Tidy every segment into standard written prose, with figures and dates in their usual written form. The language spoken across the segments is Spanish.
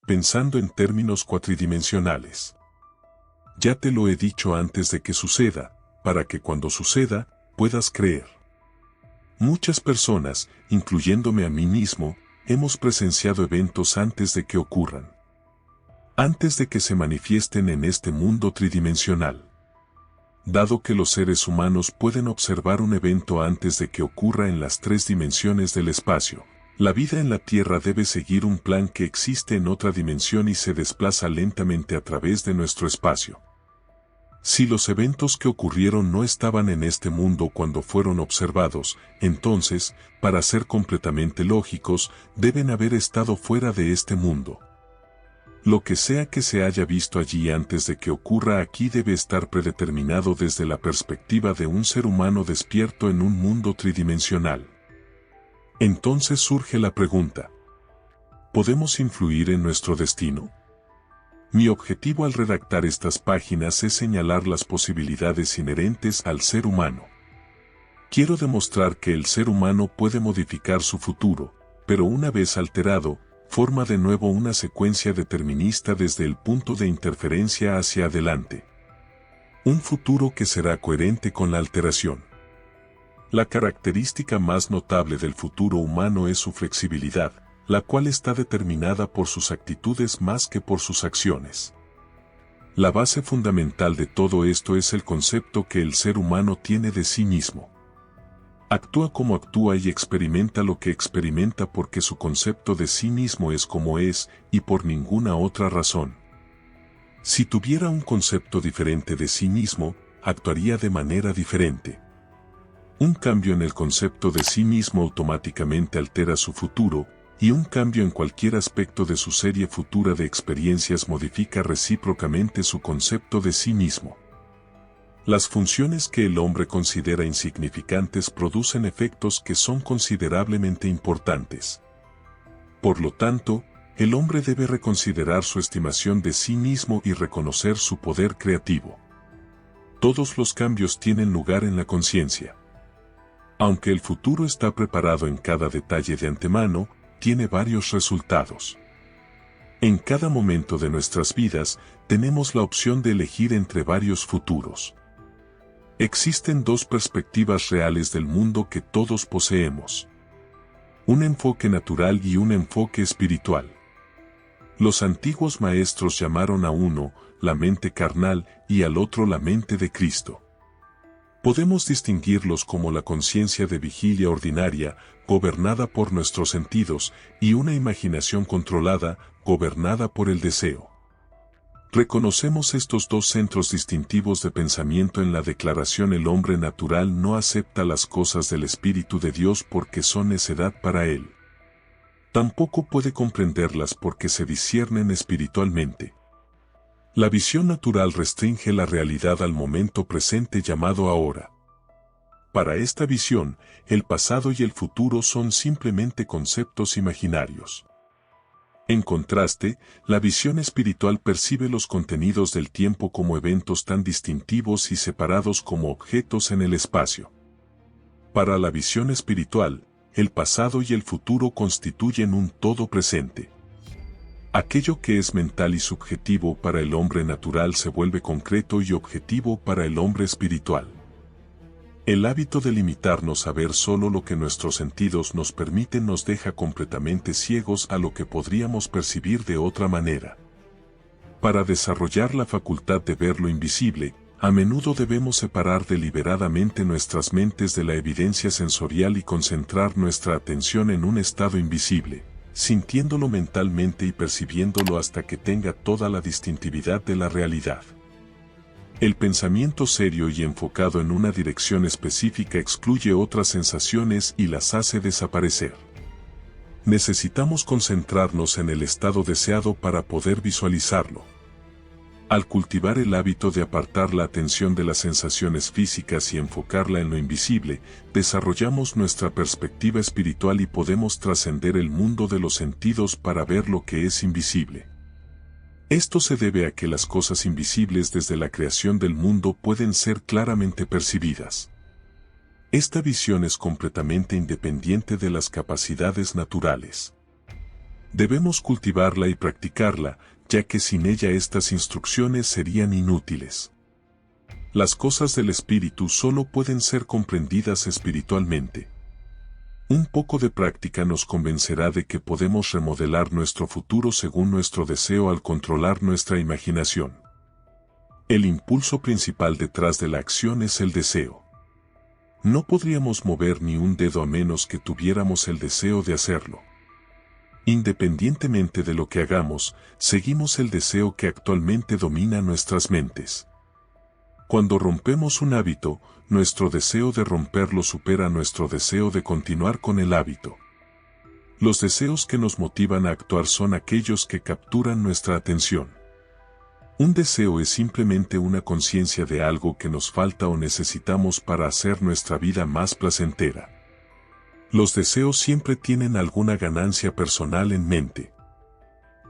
pensando en términos cuatridimensionales. Ya te lo he dicho antes de que suceda, para que cuando suceda, puedas creer. Muchas personas, incluyéndome a mí mismo, hemos presenciado eventos antes de que ocurran. Antes de que se manifiesten en este mundo tridimensional. Dado que los seres humanos pueden observar un evento antes de que ocurra en las 3 dimensiones del espacio, la vida en la Tierra debe seguir un plan que existe en otra dimensión y se desplaza lentamente a través de nuestro espacio. Si los eventos que ocurrieron no estaban en este mundo cuando fueron observados, entonces, para ser completamente lógicos, deben haber estado fuera de este mundo. Lo que sea que se haya visto allí antes de que ocurra aquí debe estar predeterminado desde la perspectiva de un ser humano despierto en un mundo tridimensional. Entonces surge la pregunta: ¿podemos influir en nuestro destino? Mi objetivo al redactar estas páginas es señalar las posibilidades inherentes al ser humano. Quiero demostrar que el ser humano puede modificar su futuro, pero una vez alterado, forma de nuevo una secuencia determinista desde el punto de interferencia hacia adelante. Un futuro que será coherente con la alteración. La característica más notable del futuro humano es su flexibilidad, la cual está determinada por sus actitudes más que por sus acciones. La base fundamental de todo esto es el concepto que el ser humano tiene de sí mismo. Actúa como actúa y experimenta lo que experimenta porque su concepto de sí mismo es como es y por ninguna otra razón. Si tuviera un concepto diferente de sí mismo, actuaría de manera diferente. Un cambio en el concepto de sí mismo automáticamente altera su futuro, y un cambio en cualquier aspecto de su serie futura de experiencias modifica recíprocamente su concepto de sí mismo. Las funciones que el hombre considera insignificantes producen efectos que son considerablemente importantes. Por lo tanto, el hombre debe reconsiderar su estimación de sí mismo y reconocer su poder creativo. Todos los cambios tienen lugar en la conciencia. Aunque el futuro está preparado en cada detalle de antemano, tiene varios resultados. En cada momento de nuestras vidas, tenemos la opción de elegir entre varios futuros. Existen 2 perspectivas reales del mundo que todos poseemos. Un enfoque natural y un enfoque espiritual. Los antiguos maestros llamaron a uno la mente carnal y al otro la mente de Cristo. Podemos distinguirlos como la conciencia de vigilia ordinaria, gobernada por nuestros sentidos, y una imaginación controlada, gobernada por el deseo. Reconocemos estos 2 centros distintivos de pensamiento en la declaración: el hombre natural no acepta las cosas del Espíritu de Dios porque son necedad para él. Tampoco puede comprenderlas porque se disciernen espiritualmente. La visión natural restringe la realidad al momento presente llamado ahora. Para esta visión, el pasado y el futuro son simplemente conceptos imaginarios. En contraste, la visión espiritual percibe los contenidos del tiempo como eventos tan distintivos y separados como objetos en el espacio. Para la visión espiritual, el pasado y el futuro constituyen un todo presente. Aquello que es mental y subjetivo para el hombre natural se vuelve concreto y objetivo para el hombre espiritual. El hábito de limitarnos a ver solo lo que nuestros sentidos nos permiten nos deja completamente ciegos a lo que podríamos percibir de otra manera. Para desarrollar la facultad de ver lo invisible, a menudo debemos separar deliberadamente nuestras mentes de la evidencia sensorial y concentrar nuestra atención en un estado invisible, sintiéndolo mentalmente y percibiéndolo hasta que tenga toda la distintividad de la realidad. El pensamiento serio y enfocado en una dirección específica excluye otras sensaciones y las hace desaparecer. Necesitamos concentrarnos en el estado deseado para poder visualizarlo. Al cultivar el hábito de apartar la atención de las sensaciones físicas y enfocarla en lo invisible, desarrollamos nuestra perspectiva espiritual y podemos trascender el mundo de los sentidos para ver lo que es invisible. Esto se debe a que las cosas invisibles desde la creación del mundo pueden ser claramente percibidas. Esta visión es completamente independiente de las capacidades naturales. Debemos cultivarla y practicarla, ya que sin ella estas instrucciones serían inútiles. Las cosas del espíritu solo pueden ser comprendidas espiritualmente. Un poco de práctica nos convencerá de que podemos remodelar nuestro futuro según nuestro deseo al controlar nuestra imaginación. El impulso principal detrás de la acción es el deseo. No podríamos mover ni un dedo a menos que tuviéramos el deseo de hacerlo. Independientemente de lo que hagamos, seguimos el deseo que actualmente domina nuestras mentes. Cuando rompemos un hábito, nuestro deseo de romperlo supera nuestro deseo de continuar con el hábito. Los deseos que nos motivan a actuar son aquellos que capturan nuestra atención. Un deseo es simplemente una conciencia de algo que nos falta o necesitamos para hacer nuestra vida más placentera. Los deseos siempre tienen alguna ganancia personal en mente.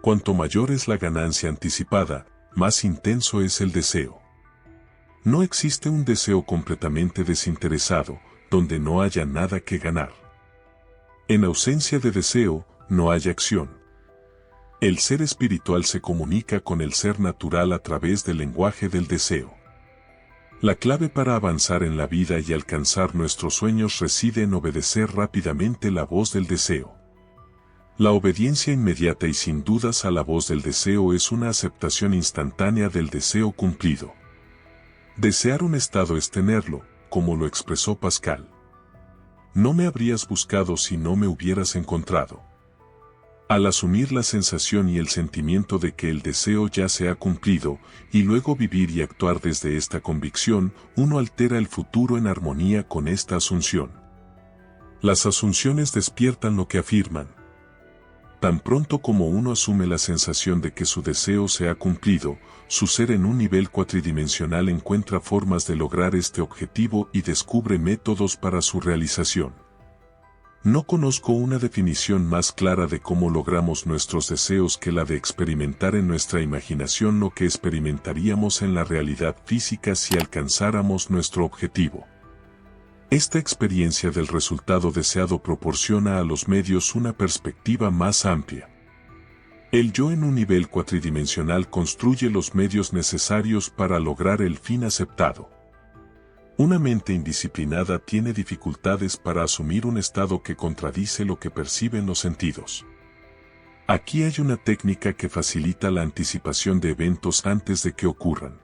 Cuanto mayor es la ganancia anticipada, más intenso es el deseo. No existe un deseo completamente desinteresado, donde no haya nada que ganar. En ausencia de deseo, no hay acción. El ser espiritual se comunica con el ser natural a través del lenguaje del deseo. La clave para avanzar en la vida y alcanzar nuestros sueños reside en obedecer rápidamente la voz del deseo. La obediencia inmediata y sin dudas a la voz del deseo es una aceptación instantánea del deseo cumplido. Desear un estado es tenerlo, como lo expresó Pascal. No me habrías buscado si no me hubieras encontrado. Al asumir la sensación y el sentimiento de que el deseo ya se ha cumplido, y luego vivir y actuar desde esta convicción, uno altera el futuro en armonía con esta asunción. Las asunciones despiertan lo que afirman. Tan pronto como uno asume la sensación de que su deseo se ha cumplido, su ser en un nivel cuatridimensional encuentra formas de lograr este objetivo y descubre métodos para su realización. No conozco una definición más clara de cómo logramos nuestros deseos que la de experimentar en nuestra imaginación lo que experimentaríamos en la realidad física si alcanzáramos nuestro objetivo. Esta experiencia del resultado deseado proporciona a los medios una perspectiva más amplia. El yo en un nivel cuatridimensional construye los medios necesarios para lograr el fin aceptado. Una mente indisciplinada tiene dificultades para asumir un estado que contradice lo que perciben los sentidos. Aquí hay una técnica que facilita la anticipación de eventos antes de que ocurran.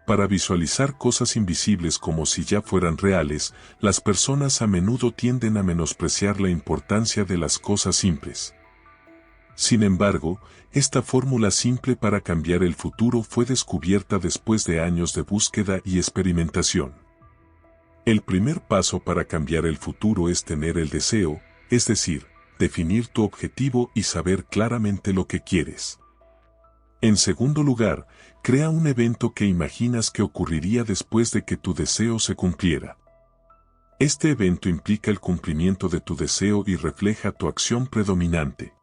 Para visualizar cosas invisibles como si ya fueran reales, las personas a menudo tienden a menospreciar la importancia de las cosas simples. Sin embargo, esta fórmula simple para cambiar el futuro fue descubierta después de años de búsqueda y experimentación. El primer paso para cambiar el futuro es tener el deseo, es decir, definir tu objetivo y saber claramente lo que quieres. En segundo lugar, crea un evento que imaginas que ocurriría después de que tu deseo se cumpliera. Este evento implica el cumplimiento de tu deseo y refleja tu acción predominante.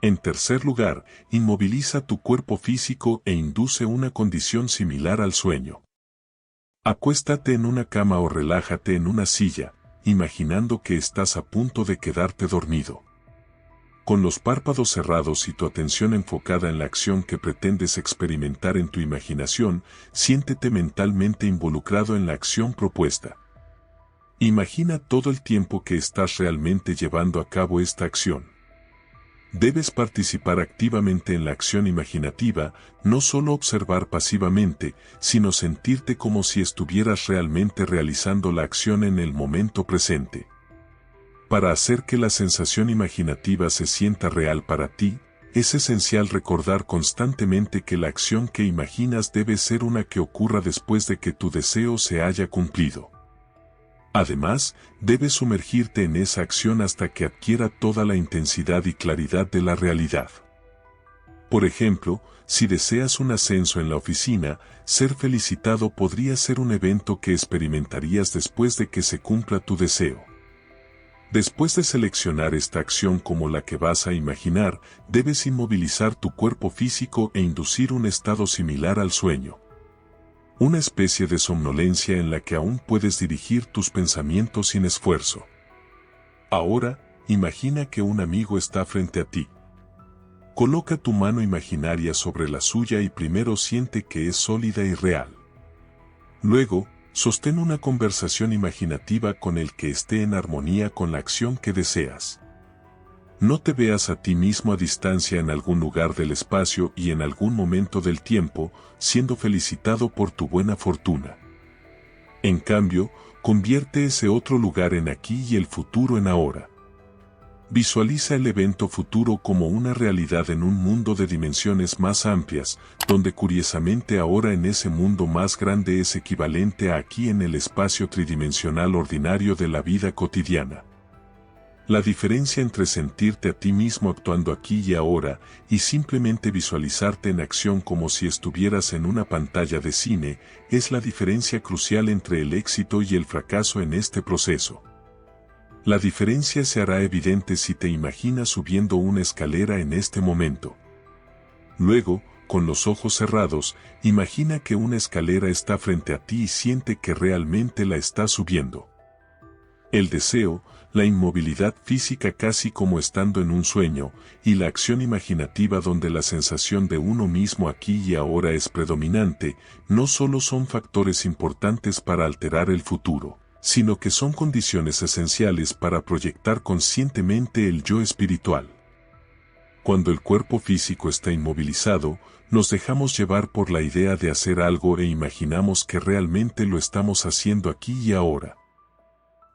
En tercer lugar, inmoviliza tu cuerpo físico e induce una condición similar al sueño. Acuéstate en una cama o relájate en una silla, imaginando que estás a punto de quedarte dormido. Con los párpados cerrados y tu atención enfocada en la acción que pretendes experimentar en tu imaginación, siéntete mentalmente involucrado en la acción propuesta. Imagina todo el tiempo que estás realmente llevando a cabo esta acción. Debes participar activamente en la acción imaginativa, no solo observar pasivamente, sino sentirte como si estuvieras realmente realizando la acción en el momento presente. Para hacer que la sensación imaginativa se sienta real para ti, es esencial recordar constantemente que la acción que imaginas debe ser una que ocurra después de que tu deseo se haya cumplido. Además, debes sumergirte en esa acción hasta que adquiera toda la intensidad y claridad de la realidad. Por ejemplo, si deseas un ascenso en la oficina, ser felicitado podría ser un evento que experimentarías después de que se cumpla tu deseo. Después de seleccionar esta acción como la que vas a imaginar, debes inmovilizar tu cuerpo físico e inducir un estado similar al sueño. Una especie de somnolencia en la que aún puedes dirigir tus pensamientos sin esfuerzo. Ahora, imagina que un amigo está frente a ti. Coloca tu mano imaginaria sobre la suya y primero siente que es sólida y real. Luego, sostén una conversación imaginativa con el que esté en armonía con la acción que deseas. No te veas a ti mismo a distancia en algún lugar del espacio y en algún momento del tiempo, siendo felicitado por tu buena fortuna. En cambio, convierte ese otro lugar en aquí y el futuro en ahora. Visualiza el evento futuro como una realidad en un mundo de dimensiones más amplias, donde curiosamente ahora en ese mundo más grande es equivalente a aquí en el espacio tridimensional ordinario de la vida cotidiana. La diferencia entre sentirte a ti mismo actuando aquí y ahora y simplemente visualizarte en acción como si estuvieras en una pantalla de cine es la diferencia crucial entre el éxito y el fracaso en este proceso. La diferencia se hará evidente si te imaginas subiendo una escalera en este momento. Luego, con los ojos cerrados, imagina que una escalera está frente a ti y siente que realmente la estás subiendo. El deseo, la inmovilidad física casi como estando en un sueño, y la acción imaginativa donde la sensación de uno mismo aquí y ahora es predominante, no solo son factores importantes para alterar el futuro, sino que son condiciones esenciales para proyectar conscientemente el yo espiritual. Cuando el cuerpo físico está inmovilizado, nos dejamos llevar por la idea de hacer algo e imaginamos que realmente lo estamos haciendo aquí y ahora.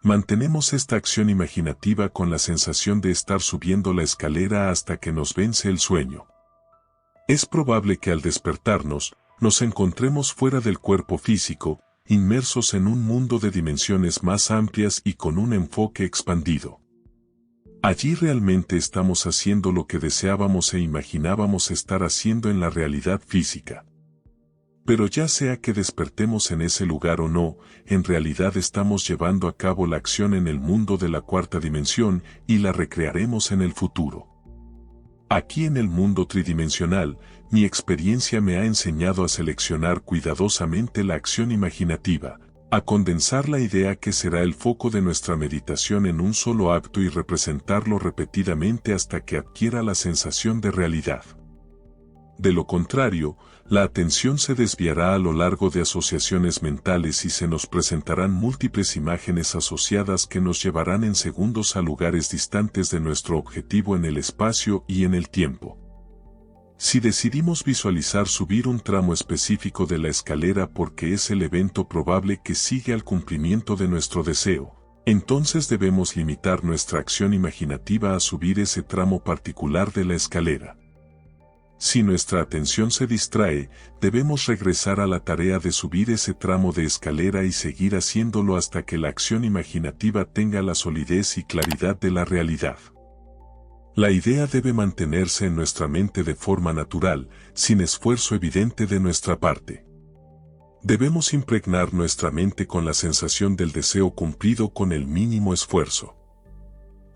Mantenemos esta acción imaginativa con la sensación de estar subiendo la escalera hasta que nos vence el sueño. Es probable que al despertarnos, nos encontremos fuera del cuerpo físico, inmersos en un mundo de dimensiones más amplias y con un enfoque expandido. Allí realmente estamos haciendo lo que deseábamos e imaginábamos estar haciendo en la realidad física. Pero ya sea que despertemos en ese lugar o no, en realidad estamos llevando a cabo la acción en el mundo de la cuarta dimensión y la recrearemos en el futuro. Aquí en el mundo tridimensional, mi experiencia me ha enseñado a seleccionar cuidadosamente la acción imaginativa, a condensar la idea que será el foco de nuestra meditación en un solo acto y representarlo repetidamente hasta que adquiera la sensación de realidad. De lo contrario, la atención se desviará a lo largo de asociaciones mentales y se nos presentarán múltiples imágenes asociadas que nos llevarán en segundos a lugares distantes de nuestro objetivo en el espacio y en el tiempo. Si decidimos visualizar subir un tramo específico de la escalera porque es el evento probable que sigue al cumplimiento de nuestro deseo, entonces debemos limitar nuestra acción imaginativa a subir ese tramo particular de la escalera. Si nuestra atención se distrae, debemos regresar a la tarea de subir ese tramo de escalera y seguir haciéndolo hasta que la acción imaginativa tenga la solidez y claridad de la realidad. La idea debe mantenerse en nuestra mente de forma natural, sin esfuerzo evidente de nuestra parte. Debemos impregnar nuestra mente con la sensación del deseo cumplido con el mínimo esfuerzo.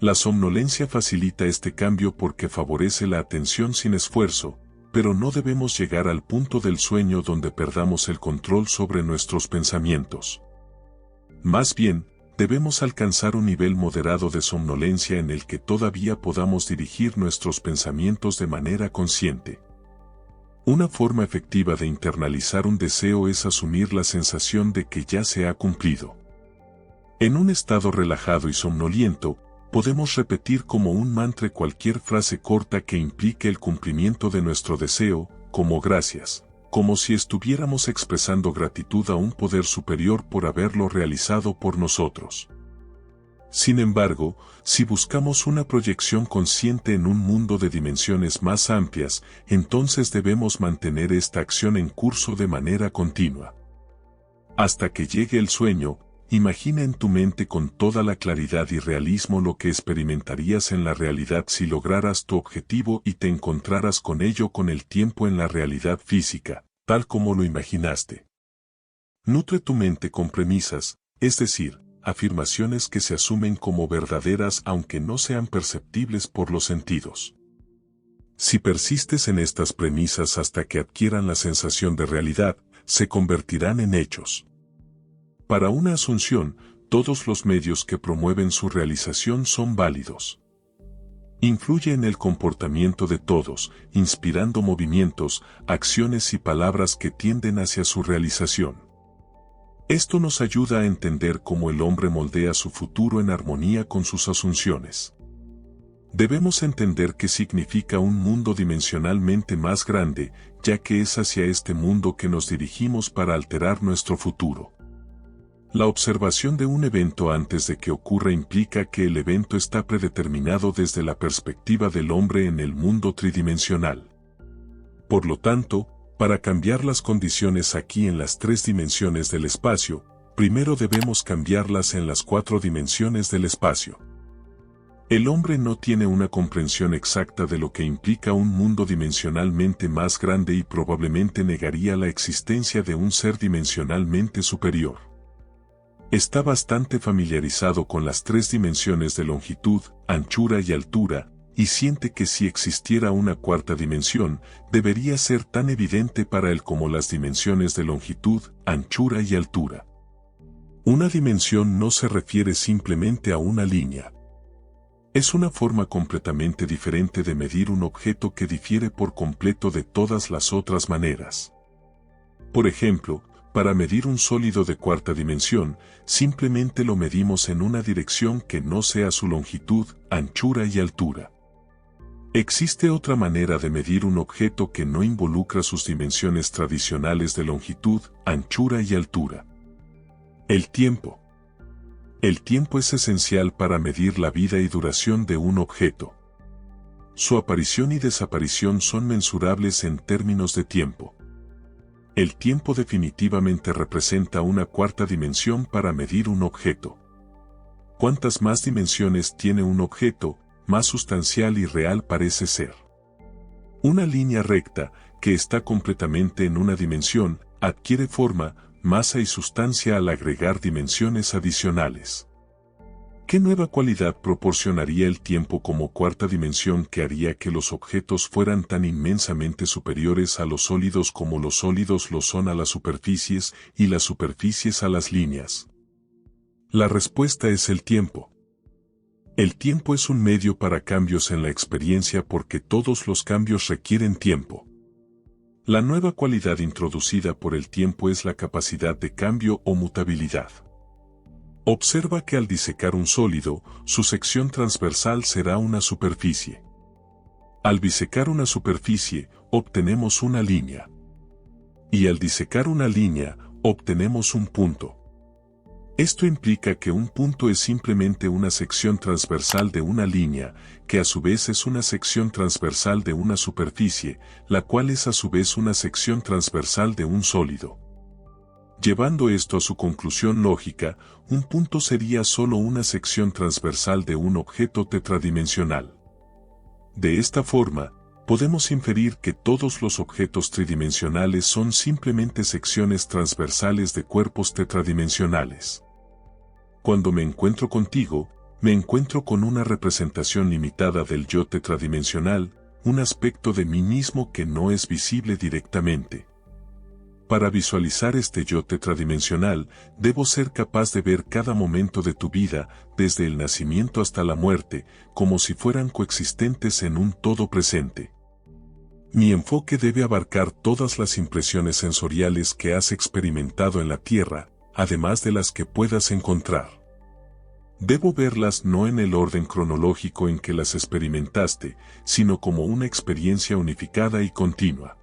La somnolencia facilita este cambio porque favorece la atención sin esfuerzo, pero no debemos llegar al punto del sueño donde perdamos el control sobre nuestros pensamientos. Más bien, debemos alcanzar un nivel moderado de somnolencia en el que todavía podamos dirigir nuestros pensamientos de manera consciente. Una forma efectiva de internalizar un deseo es asumir la sensación de que ya se ha cumplido. En un estado relajado y somnoliento, podemos repetir como un mantra cualquier frase corta que implique el cumplimiento de nuestro deseo, como gracias, como si estuviéramos expresando gratitud a un poder superior por haberlo realizado por nosotros. Sin embargo, si buscamos una proyección consciente en un mundo de dimensiones más amplias, entonces debemos mantener esta acción en curso de manera continua. Hasta que llegue el sueño, imagina en tu mente con toda la claridad y realismo lo que experimentarías en la realidad si lograras tu objetivo y te encontraras con ello con el tiempo en la realidad física, tal como lo imaginaste. Nutre tu mente con premisas, es decir, afirmaciones que se asumen como verdaderas aunque no sean perceptibles por los sentidos. Si persistes en estas premisas hasta que adquieran la sensación de realidad, se convertirán en hechos. Para una asunción, todos los medios que promueven su realización son válidos. Influye en el comportamiento de todos, inspirando movimientos, acciones y palabras que tienden hacia su realización. Esto nos ayuda a entender cómo el hombre moldea su futuro en armonía con sus asunciones. Debemos entender qué significa un mundo dimensionalmente más grande, ya que es hacia este mundo que nos dirigimos para alterar nuestro futuro. La observación de un evento antes de que ocurra implica que el evento está predeterminado desde la perspectiva del hombre en el mundo tridimensional. Por lo tanto, para cambiar las condiciones aquí en las 3 dimensiones del espacio, primero debemos cambiarlas en las 4 dimensiones del espacio. El hombre no tiene una comprensión exacta de lo que implica un mundo dimensionalmente más grande y probablemente negaría la existencia de un ser dimensionalmente superior. Está bastante familiarizado con las 3 dimensiones de longitud, anchura y altura, y siente que si existiera una 4ª dimensión, debería ser tan evidente para él como las dimensiones de longitud, anchura y altura. Una dimensión no se refiere simplemente a una línea. Es una forma completamente diferente de medir un objeto que difiere por completo de todas las otras maneras. Por ejemplo, para medir un sólido de 4ª dimensión, simplemente lo medimos en una dirección que no sea su longitud, anchura y altura. Existe otra manera de medir un objeto que no involucra sus dimensiones tradicionales de longitud, anchura y altura. El tiempo. El tiempo es esencial para medir la vida y duración de un objeto. Su aparición y desaparición son mensurables en términos de tiempo. El tiempo definitivamente representa una 4ª dimensión para medir un objeto. Cuantas más dimensiones tiene un objeto, más sustancial y real parece ser. Una línea recta, que está completamente en una dimensión, adquiere forma, masa y sustancia al agregar dimensiones adicionales. ¿Qué nueva cualidad proporcionaría el tiempo como 4ª dimensión que haría que los objetos fueran tan inmensamente superiores a los sólidos como los sólidos lo son a las superficies y las superficies a las líneas? La respuesta es el tiempo. El tiempo es un medio para cambios en la experiencia porque todos los cambios requieren tiempo. La nueva cualidad introducida por el tiempo es la capacidad de cambio o mutabilidad. Observa que al disecar un sólido, su sección transversal será una superficie. Al bisecar una superficie, obtenemos una línea. Y al disecar una línea, obtenemos un punto. Esto implica que un punto es simplemente una sección transversal de una línea, que a su vez es una sección transversal de una superficie, la cual es a su vez una sección transversal de un sólido. Llevando esto a su conclusión lógica, un punto sería solo una sección transversal de un objeto tetradimensional. De esta forma, podemos inferir que todos los objetos tridimensionales son simplemente secciones transversales de cuerpos tetradimensionales. Cuando me encuentro contigo, me encuentro con una representación limitada del yo tetradimensional, un aspecto de mí mismo que no es visible directamente. Para visualizar este yo tetradimensional, debo ser capaz de ver cada momento de tu vida, desde el nacimiento hasta la muerte, como si fueran coexistentes en un todo presente. Mi enfoque debe abarcar todas las impresiones sensoriales que has experimentado en la Tierra, además de las que puedas encontrar. Debo verlas no en el orden cronológico en que las experimentaste, sino como una experiencia unificada y continua.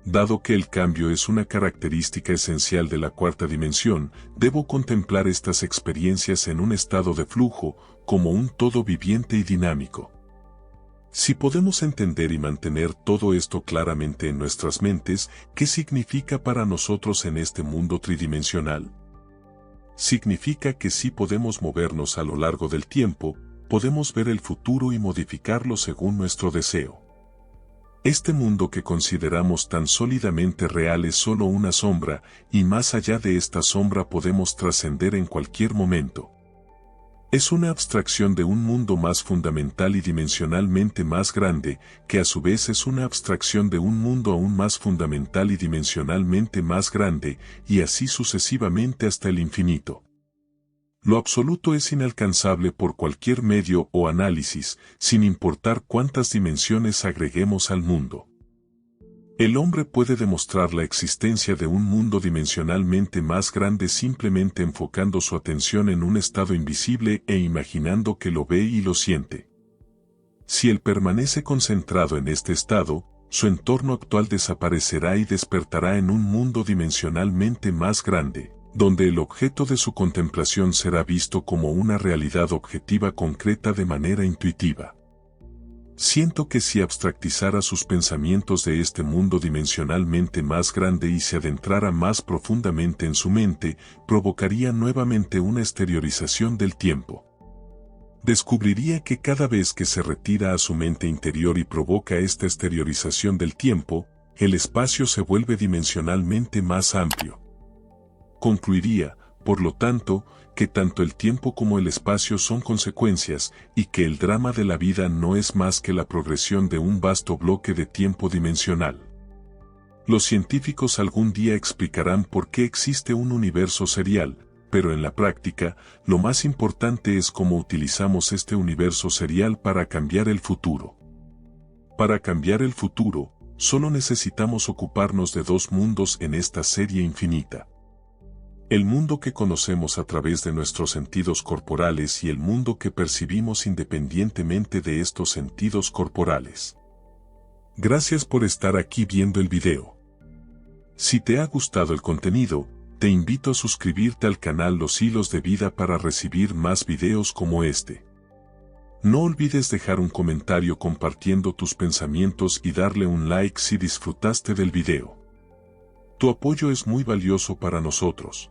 Dado que el cambio es una característica esencial de la 4ª dimensión, debo contemplar estas experiencias en un estado de flujo, como un todo viviente y dinámico. Si podemos entender y mantener todo esto claramente en nuestras mentes, ¿qué significa para nosotros en este mundo tridimensional? Significa que si podemos movernos a lo largo del tiempo, podemos ver el futuro y modificarlo según nuestro deseo. Este mundo que consideramos tan sólidamente real es solo una sombra, y más allá de esta sombra podemos trascender en cualquier momento. Es una abstracción de un mundo más fundamental y dimensionalmente más grande, que a su vez es una abstracción de un mundo aún más fundamental y dimensionalmente más grande, y así sucesivamente hasta el infinito. Lo absoluto es inalcanzable por cualquier medio o análisis, sin importar cuántas dimensiones agreguemos al mundo. El hombre puede demostrar la existencia de un mundo dimensionalmente más grande simplemente enfocando su atención en un estado invisible e imaginando que lo ve y lo siente. Si él permanece concentrado en este estado, su entorno actual desaparecerá y despertará en un mundo dimensionalmente más grande, donde el objeto de su contemplación será visto como una realidad objetiva concreta de manera intuitiva. Siento que si abstractizara sus pensamientos de este mundo dimensionalmente más grande y se adentrara más profundamente en su mente, provocaría nuevamente una exteriorización del tiempo. Descubriría que cada vez que se retira a su mente interior y provoca esta exteriorización del tiempo, el espacio se vuelve dimensionalmente más amplio. Concluiría, por lo tanto, que tanto el tiempo como el espacio son consecuencias y que el drama de la vida no es más que la progresión de un vasto bloque de tiempo dimensional. Los científicos algún día explicarán por qué existe un universo serial, pero en la práctica, lo más importante es cómo utilizamos este universo serial para cambiar el futuro. Para cambiar el futuro, solo necesitamos ocuparnos de dos mundos en esta serie infinita. El mundo que conocemos a través de nuestros sentidos corporales y el mundo que percibimos independientemente de estos sentidos corporales. Gracias por estar aquí viendo el video. Si te ha gustado el contenido, te invito a suscribirte al canal Los Hilos de Vida para recibir más videos como este. No olvides dejar un comentario compartiendo tus pensamientos y darle un like si disfrutaste del video. Tu apoyo es muy valioso para nosotros.